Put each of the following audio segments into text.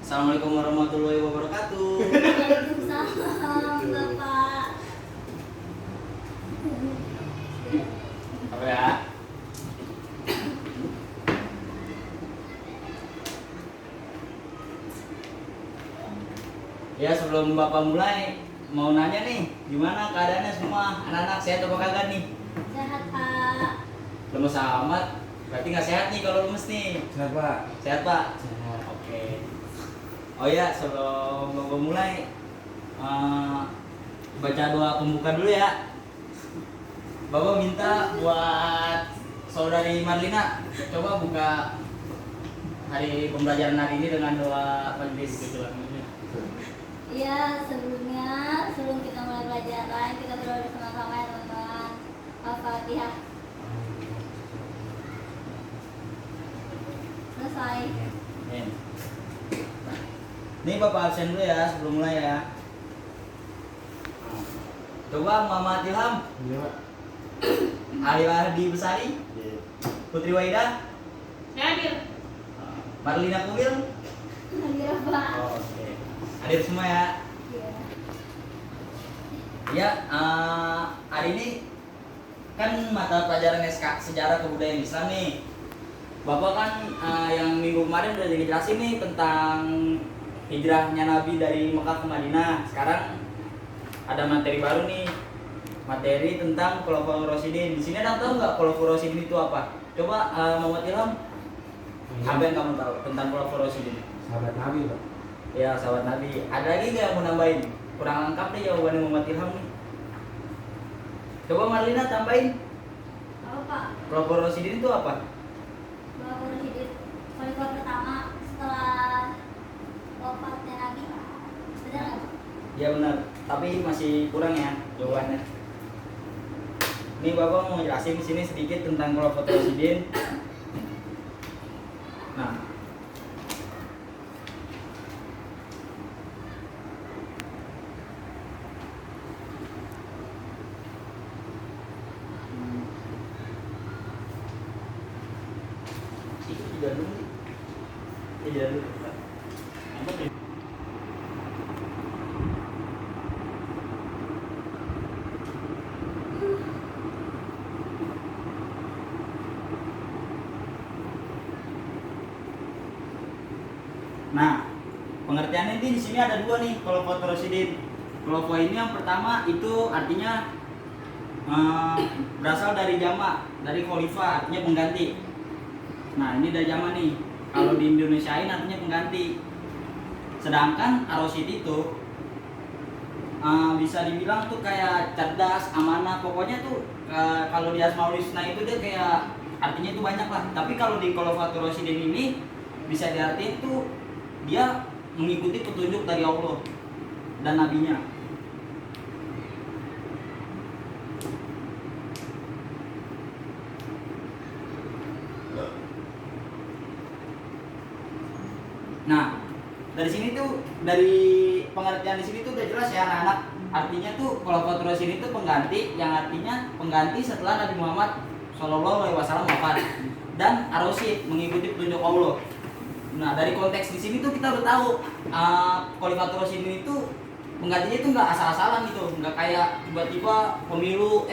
Assalamualaikum warahmatullahi wabarakatuh. Waalaikumsalam, Bapak. Apa ya? Ya sebelum Bapak mulai, mau nanya nih, gimana keadaannya semua? Anak-anak sehat apa kagak nih? Sehat, Pak. Lemes amat, berarti nggak sehat nih kalau lemes nih. Sehat Pak. Sehat Pak? Oke. Oh ya, sebelum Bapak mulai, baca doa pembuka dulu ya. Bapak minta buat saudari Marlina, coba buka hari pembelajaran hari ini dengan doa majelis gitu. Iya, sebelum kita mulai pelajaran, kita berdoa bersama-sama ya, teman-teman. Al-Fatihah. Selesai. Nih Bapak absen dulu ya sebelum mulai ya. Coba Muhammad Ilham, Iya Pak. Ali Ardi Besari, Iya. Putri Waida, Hadir. Marlina Kumil. Iya, Pak. Oke. Hadir semua ya. Iya. Ya, hari ini kan mata pelajaran Sejarah Kebudayaan Islam nih. Bapak kan yang minggu kemarin udah dijelasin nih tentang hijrahnya Nabi dari Mekah ke Madinah. Sekarang ada materi baru nih. Materi tentang Khulafaur Rasyidin. Di sini ada tahu nggak Khulafaur Rasyidin itu apa? Coba Muhammad Ilham, apa yang kamu tahu tentang Khulafaur Rasyidin? Sahabat Nabi Pak. Ya, sahabat Nabi. Ada lagi nggak yang mau nambahin? Kurang lengkap nih jawabannya Muhammad Ilham nih. Coba Marlina tambahin. Apa, Pak? Khulafaur Rasyidin itu apa? Bapak Rasyidin, khalifah pertama setelah wafatnya Nabi. Benar nggak, Pak? Ya benar, tapi masih kurang ya jawabannya. Ini Bapak mau jelasin di sini sedikit tentang Khulafaur Rasyidin. Nah, tidak dulu. Tidak dulu. Apa tuh? Nah, pengertiannya ini di sini ada dua nih Khulafaur Rasyidin. Khulafaur ini yang pertama itu artinya berasal dari jamak, dari khalifah artinya pengganti. Nah, ini dari jamak nih. Kalau di Indonesiain artinya pengganti. Sedangkan Ar-Rasyid itu bisa dibilang tuh kayak cerdas, amanah, pokoknya tuh kalau di Asmaul Husna itu dia kayak artinya itu banyak lah. Tapi kalau di Khulafaur Rasyidin ini bisa diartikan tuh dia mengikuti petunjuk dari Allah dan nabinya. Nah, dari sini tuh dari pengertian di sini tuh udah jelas ya anak-anak. Artinya tuh Khulafaur Rasyidin itu pengganti, yang artinya pengganti setelah Nabi Muhammad SAW wafat. Dan Ar-Rasyid mengikuti petunjuk Allah. Nah, dari konteks di sini tuh kita udah tahu Khulafaur Rasyidin itu penggantinya itu nggak asal-asalan gitu, nggak kayak tiba-tiba pemilu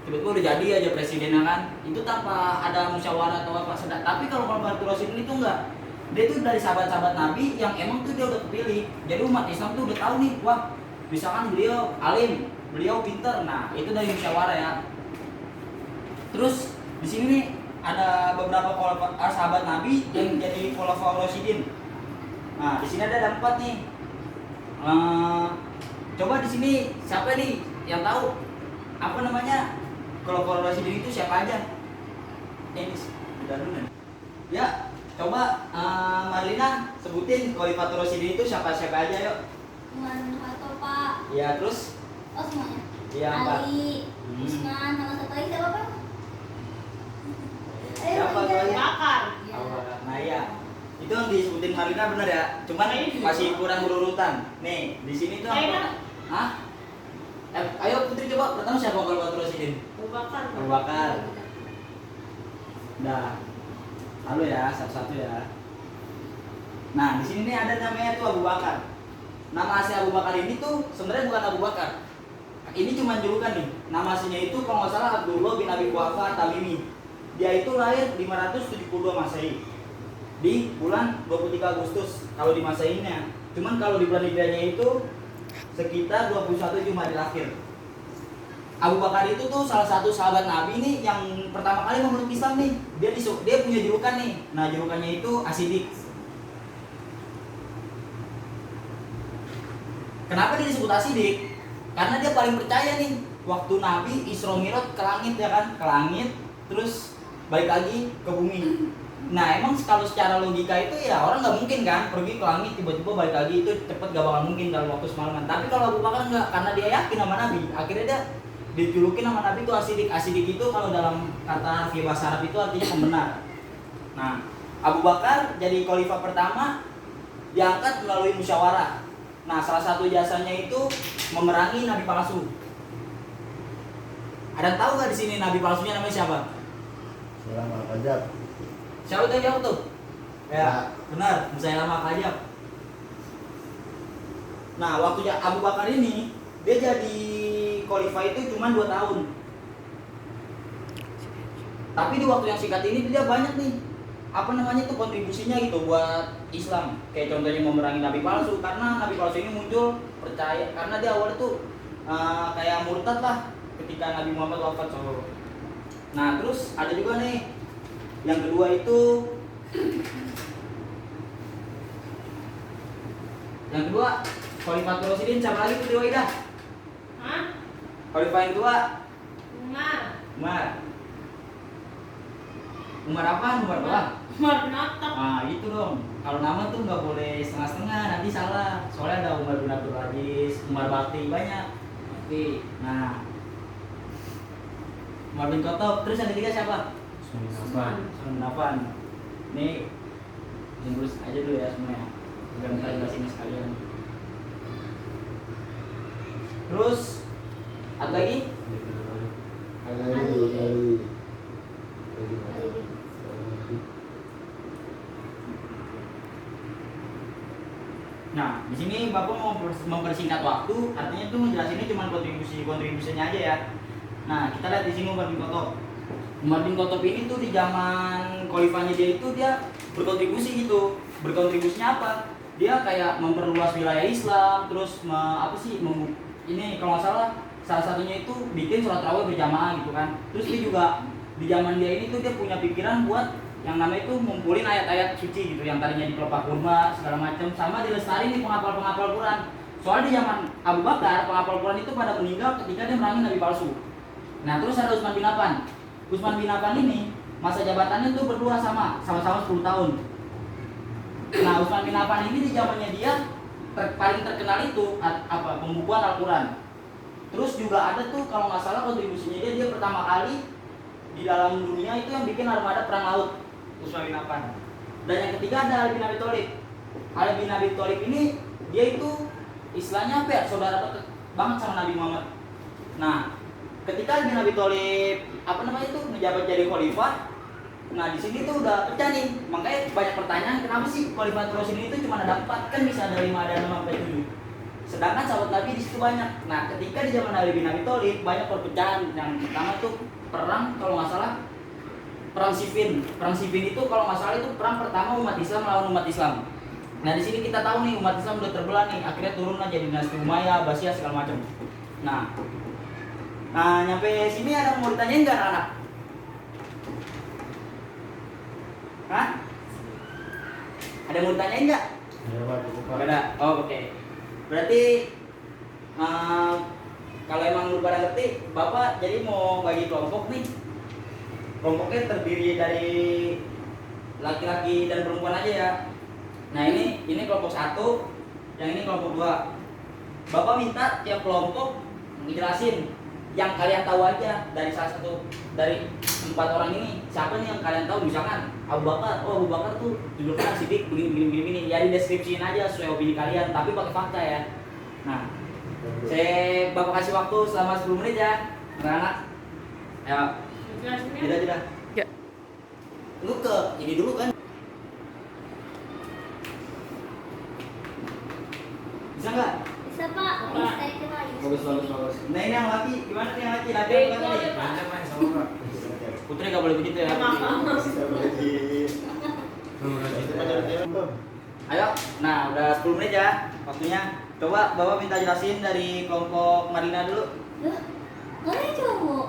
tiba-tiba udah jadi aja presidennya kan, itu tanpa ada musyawarah atau apa. Tapi kalau Khulafaur Rasyidin itu enggak, dia tuh dari sahabat-sahabat Nabi yang emang tuh dia udah kepilih. Jadi umat Islam tuh udah tahu nih, wah misalkan beliau alim, beliau pinter, nah itu dari musyawarah ya. Terus di sini nih ada beberapa sahabat Nabi yang jadi Khulafaur Rasyidin. Nah, di sini ada 4 nih. Coba di sini siapa nih yang tahu apa namanya Khulafaur Rasyidin itu siapa aja? Ini udah dulu nih. Ya, coba Marlina sebutin Khulafaur Rasyidin itu siapa-siapa aja yuk. Umar bin Khattab, Pak. Ya, terus Oh, semuanya. iya, Pak. Ali, Utsman, sama satu lagi siapa, Pak? Siapa Ayo, tuh? Pak. Bakar. Iya. Nah, iya. Itu yang disebutin Marlina bener ya. Cuman masih kurang berurutan. Nih, di sini tuh Saya apa? kan Hah? Ayo Putri coba pertama siapa Khulafaur Rasyidin? Abu Bakar. Abu Bakar. Nah, lalu ya satu-satu ya. Nah, di sini nih ada namanya tuh Abu Bakar. Nama asli Abu Bakar ini tuh sebenarnya bukan Abu Bakar. Ini cuma julukan nih. Nama aslinya itu kalau nggak salah Abdullah bin Abi Quhafa Tamimi. Dia itu lahir 572 Masehi di bulan 23 Agustus kalau di Masehinya. Cuman kalau di bulan Hijriahnya itu sekitar 21 Jumadil Akhir. Abu Bakar itu tuh salah satu sahabat Nabi nih yang pertama kali memeluk Islam nih. Dia punya julukan nih. Nah, julukannya itu Asidik. Kenapa dia disebut Asidik? Karena dia paling percaya nih. Waktu Nabi Isra Mi'raj ke langit ya kan, ke langit terus balik lagi ke bumi. Nah, emang kalau secara logika itu ya orang nggak mungkin kan pergi ke langit tiba-tiba balik lagi, itu cepet gak bakal mungkin dalam waktu semalaman. Tapi kalau Abu Bakar enggak, karena dia yakin sama Nabi, akhirnya dia dijulukin sama Nabi itu Asidik. Asidik itu kalau dalam kata harfiah bahasa Arab itu artinya pembenar. Nah, Abu Bakar jadi khalifah pertama diangkat melalui musyawarah. Nah, salah satu jasanya itu memerangi nabi palsu. Ada yang tahu nggak di sini nabi palsunya namanya siapa? Selama Al-Qadzab. Siapa yang jawab tuh? Ya, benar, Musailamah Kadzdzab. Nah, waktu Abu Bakar ini dia jadi khalifah itu cuma 2 tahun. Tapi di waktu yang singkat ini dia banyak nih kontribusinya gitu buat Islam. Kayak contohnya memerangi nabi palsu, karena nabi palsu ini muncul percaya karena dia awalnya tuh kayak murtad lah ketika Nabi Muhammad wafat SAW. Nah, terus ada juga nih yang kedua itu Khalifatul Rasyidin. Siapa lagi tuh Waidah? Hah? Khalifah yang kedua Umar. Umar apa? Umar doang? Umar bin Khattab. Nah, itu dong. Kalau nama tuh nggak boleh setengah-setengah, nanti salah. Soalnya ada Umar bin Abdul Aziz, Umar Bakti, banyak. Oke, nah Umar bin Khattab. Terus yang ketiga siapa? Usman bin Affan. Ini jurus aja dulu ya semuanya. Udah ntar jelasin sekalian. Terus ada lagi? Nah, di sini Bapak mau mempersingkat waktu, artinya itu menjelasinnya cuma kontribusinya aja ya. Nah, kita lihat di sini Umar bin Khattab. Umar bin Khattab ini tuh di zaman khalifahnya dia itu dia berkontribusi gitu. Berkontribusinya apa? Dia kayak memperluas wilayah Islam, terus ini kalau nggak salah satunya itu bikin sholat tarawih berjamaah gitu kan. Terus dia juga di zaman dia ini tuh dia punya pikiran buat yang namanya itu ngumpulin ayat-ayat suci gitu yang tadinya di pelepah kurma segala macam, sama dilestariin di penghafal Quran. Soalnya di zaman Abu Bakar penghafal Quran itu pada meninggal ketika dia merangi nabi palsu. Nah, terus ada Utsman bin Affan. Utsman bin Affan ini masa jabatannya tuh berdua sama-sama 10 tahun. Nah, Utsman bin Affan ini di zamannya dia paling terkenal itu pembukuan Al-Quran. Terus juga ada tuh kalau nggak salah kontribusinya dia pertama kali di dalam dunia itu yang bikin armada perang laut, Utsman bin Affan. Dan yang ketiga ada Ali bin Abi Thalib. Ali bin Abi Thalib ini dia itu istilahnya apa ya, saudara dekat banget sama Nabi Muhammad. Nah, ketika Ali bin Abi Thalib menjabat jadi khalifah, nah di sini tuh udah pecah nih. Makanya banyak pertanyaan, kenapa sih Khalifah Rasyidin itu cuma ada 4, kan bisa ada 5, ada 6 sampai 7. Sedangkan sahabat Nabi di situ banyak. Nah, ketika di zaman Ali bin Abi Thalib banyak perpecahan. Yang pertama tuh perang kalau nggak salah perang Siffin. Perang Siffin itu kalau nggak salah itu perang pertama umat Islam melawan umat Islam. Nah, di sini kita tahu nih umat Islam udah terbelah nih. Akhirnya turun lah jadi dinasti Umayyah, Abbasiyah segala macam. Nah, nyampe sini ada yang mau ditanyain nggak anak? Hah? Ada yang mau ditanyain nggak? Ada. Oh, oke. Berarti kalau emang lu pada ngerti, Bapak jadi mau bagi kelompok nih. Kelompoknya terdiri dari laki-laki dan perempuan aja ya. Nah, ini kelompok 1, yang ini kelompok 2. Bapak minta tiap kelompok ngejelasin yang kalian tahu aja dari salah satu dari 4 orang ini. Siapa nih yang kalian tahu? Misalkan Abu Bakar. Oh, Abu Bakar tuh judulnya Siddiq begini. Ya dideskripsiin aja sesuai opini kalian, tapi pakai fakta ya. Nah, Bapak kasih waktu selama 10 menit ya, anak-anak. Ayo. Tidak. Lu ke ini dulu kan. Bagus. Nah ini yang laki gimana nih yang laki? Laki Bego apa ya, nih? Pak. Mantap main sama Pak. Putri gak boleh begitu ya. Maaf. Ayo, nah udah 10 menit ya waktunya. Coba Bapak minta jelasin dari kelompok Marina dulu. Lah, mana cowok?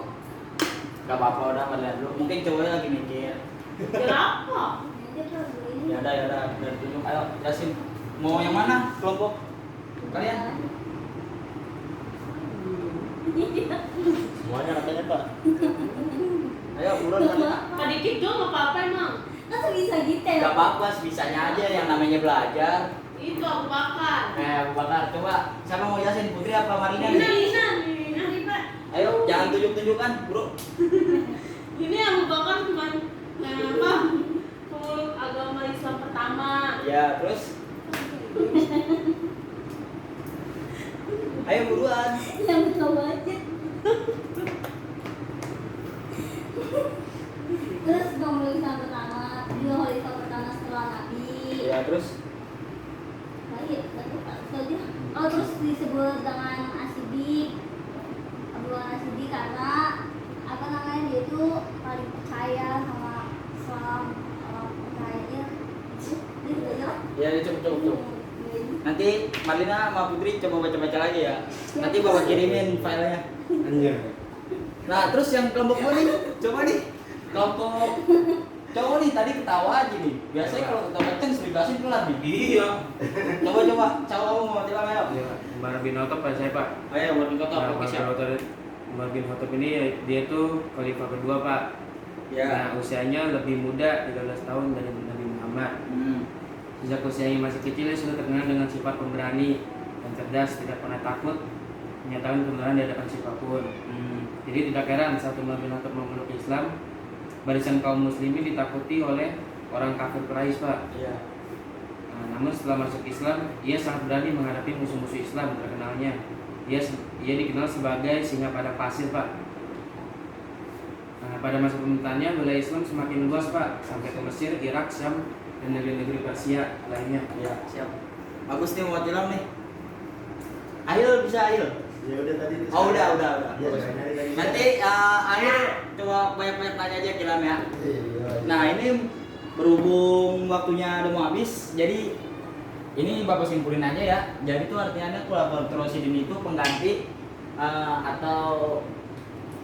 Gak apa-apa udah Marina dulu. Mungkin cowoknya lagi mikir. Kenapa? Dia baru ini. Ya udah dari tunjuk. Ayo jelasin. Mau yang mana kelompok kalian? Semuanya katanya Pak. Ayo buruan Marina. Pak dikit dong apa-apa emang. Masa bisa gitu ya? Gak apa-apa, sebisanya aja yang namanya belajar. Itu Abu Bakar. Abu Bakar, coba siapa mau jelasin Putri apa Marina? Lina nih? Pak. Ayo jangan tunjuk-tunjukkan bro. Ini Abu Bakar cuman apa? Pemeluk agama Islam pertama. Ya terus. Ayo buruan. Yang betul aja. Terus pemeriksaan pertama, dia khalifah pertama setelah Nabi. Ya terus. Baik, itu aja. Oh terus disebut dengan Asidik, Abu Bakar Asidik karena apa namanya dia itu paling percaya sama Islam, orang percayanya. Dia juga jelas. Ya cukup. Nanti Marlina sama Putri coba baca-baca lagi ya. Nanti bawa kirimin filenya. Anjir. Nah terus yang kelompok gue nih, coba nih kelompok cowok nih tadi ketawa aja nih. Biasanya kalau ketawa kenceng sering jelasin kelar nih. Iya. Coba cowok kamu mau bilang ayo. Umar bin Khattab Pak saya Pak. Ayo buat kota Nah, oke siap. Umar bin Khattab ini dia tuh khalifah kedua Pak. Ya. Nah, usianya lebih muda 13 tahun dari Nabi Muhammad. Sejak usianya masih kecil dia sudah terkenal dengan sifat pemberani dan cerdas, tidak pernah takut menyatakan kebenaran di hadapan siapapun. Jadi tidak heran saat Umar bin Khattab memeluk Islam, barisan kaum muslimin ditakuti oleh orang kafir Quraisy Pak. Iya. Nah, namun setelah masuk Islam, ia sangat berani menghadapi musuh-musuh Islam terkenalnya. Ia dikenal sebagai singa padang pasir Pak. Nah, pada masa pemerintahannya wilayah Islam semakin luas Pak, sampai ke Mesir, Irak, Syam, dan negeri-negeri Persia lainnya. Iya, siap. Bagus nih mau bilang nih. Ail bisa Ail. Ya udah tadi. Oh udah. Iya, saya nyari lagi. Nanti Ail coba banyak-banyak tanya aja Kilam ya. Iya. Nah ini berhubung waktunya udah mau habis, jadi ini Bapak simpulin aja ya. Jadi itu artinya Khulafaur Rasyidin itu pengganti atau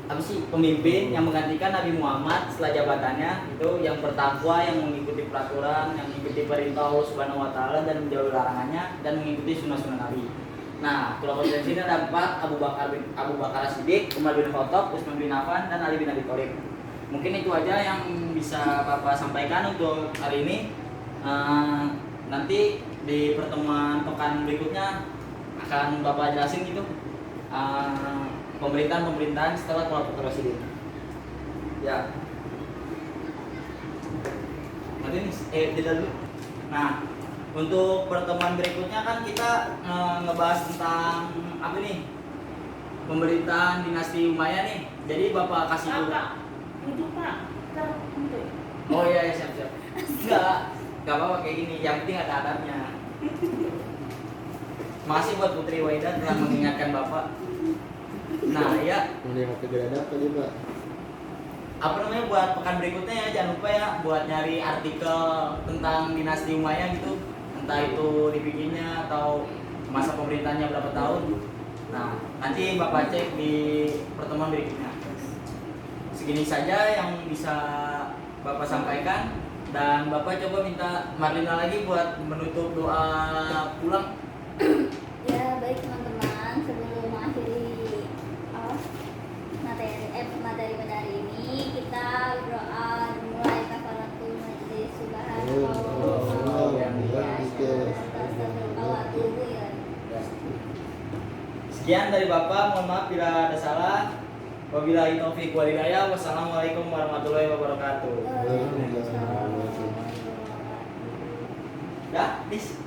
apa sih pemimpin yang menggantikan Nabi Muhammad setelah jabatannya, itu yang bertakwa, yang mengikuti peraturan, yang mengikuti perintah Allah Subhanahu Wa Taala dan menjauhi larangannya dan mengikuti sunnah-sunnah Nabi. Nah, Khulafaur Rasyidin ada 4, Abu Bakar As-Siddiq, Umar bin Khattab, Utsman bin Affan, dan Ali bin Abi Thalib. Mungkin itu aja yang bisa Bapak sampaikan untuk hari ini. Nanti di pertemuan pekan berikutnya akan Bapak jelasin gitu pemerintahan setelah Khulafaur Rasyidin. Ya. Nanti jeda dulu. Nah, untuk pertemuan berikutnya kan kita ngebahas tentang apa nih? Pemerintahan dinasti Umayyah nih. Jadi Bapak kasih dulu. Pak. Duduk Pak. Untuk. Oh iya, siap. Enggak apa-apa kayak gini. Yang penting ada adabnya. Makasih buat Putri Waida telah mengingatkan Bapak. Nah, ya. Ini mau kegeradap tadi Pak. Apa namanya buat pekan berikutnya ya, jangan lupa ya buat nyari artikel tentang dinasti Umayyah gitu. Entah itu dibikinnya atau masa pemerintahnya berapa tahun. Nah, nanti Bapak cek di pertemuan berikutnya. Segini saja yang bisa Bapak sampaikan, dan Bapak coba minta Marlina lagi buat menutup doa pulang. Ya baik teman-teman, sebelum mengakhiri materi pada hari ini kita berdoa mulai kafaratul majlis subhanallah yang Sekian dari Bapak, mohon maaf bila ada salah. Wabillahi taufiq wal hidayah. Wassalamualaikum warahmatullahi wabarakatuh. Ya, please.